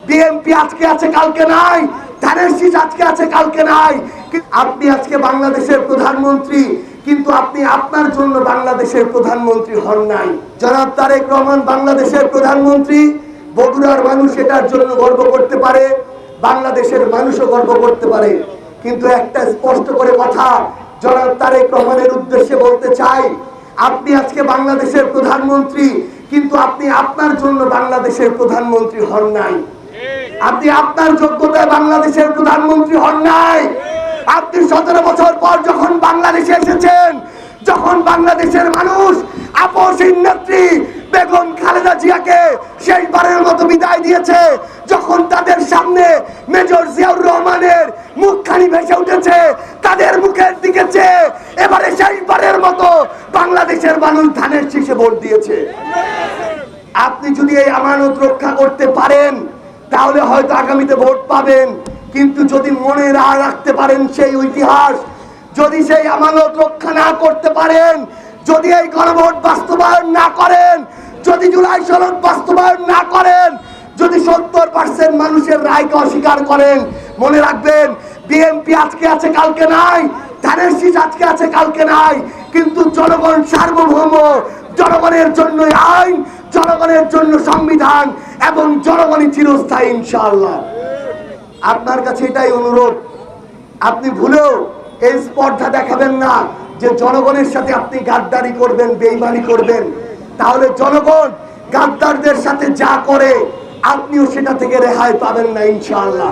BNP আজকে আছে কালকে নাই, ধানের শীষ আজকে আছে কালকে নাই। আপনি আজকে বাংলাদেশের প্রধানমন্ত্রী, কিন্তু আপনি আপনার জন্য বাংলাদেশের প্রধানমন্ত্রী হন নাই। জনাব তারেক রহমান বাংলাদেশের প্রধানমন্ত্রী, বগুড়ার মানুষ এটার জন্য গর্ব করতে পারে, বাংলাদেশের মানুষও গর্ব করতে পারে। কিন্তু একটা স্পষ্ট করে কথা জনাব তারেক রহমানের উদ্দেশ্যে বলতে চাই, আপনি আজকে বাংলাদেশের প্রধানমন্ত্রী, কিন্তু আপনি আপনার জন্য বাংলাদেশের প্রধানমন্ত্রী হন নাই। আপনি আপনার যোগ্যতায় বাংলাদেশের প্রধানমন্ত্রী হন নাই। আপনি 17 বছর পর যখন বাংলাদেশে এসেছেন, যখন বাংলাদেশের মানুষ আপসহীন নেত্রী বেগম খালেদা জিয়াকে শেষবারের মতো বিদায় দিয়েছে, যখন তাদের সামনে মেজর জিয়াউর রহমানের মুখখানি ভেসে উঠেছে, তাদের মুখের দিকে চেয়ে এবারে শেষবারের মতো বাংলাদেশের মানুষ ধানের শীষে ভোট দিয়েছে। আপনি যদি এই আমানত রক্ষা করতে পারেন তাহলে হয়তো আগামীতে ভোট পাবেন, কিন্তু যদি মনে রাখতে পারেন সেই ইতিহাস, যদি সেই আমানত রক্ষা না করতে পারেন, যদি এই গণভোট বাস্তবায়ন না করেন, যদি জুলাই সনদ বাস্তবায়ন না করেন, যদি 70% মানুষের রায়কে অস্বীকার করেন, মনে রাখবেন বিএনপি আজকে আছে কালকে নাই, ধানের শীষ আজকে আছে কালকে নাই, কিন্তু জনগণ সার্বভৌম, জনগণের জন্য আইন, জনগণের জন্য সংবিধান এবং জনগণই চিরস্থায়ী ইনশাআল্লাহ। আপনার কাছে এটাই অনুরোধ, আপনি ভুলেও এই স্পর্ধা দেখাবেন না যে জনগণের সাথে আপনি গাদ্দারি করবেন, বেঈমানি করবেন। তাহলে জনগণ গাদ্দারদের সাথে যা করে আপনিও সেটা থেকে রেহাই পাবেন না ইনশাআল্লাহ।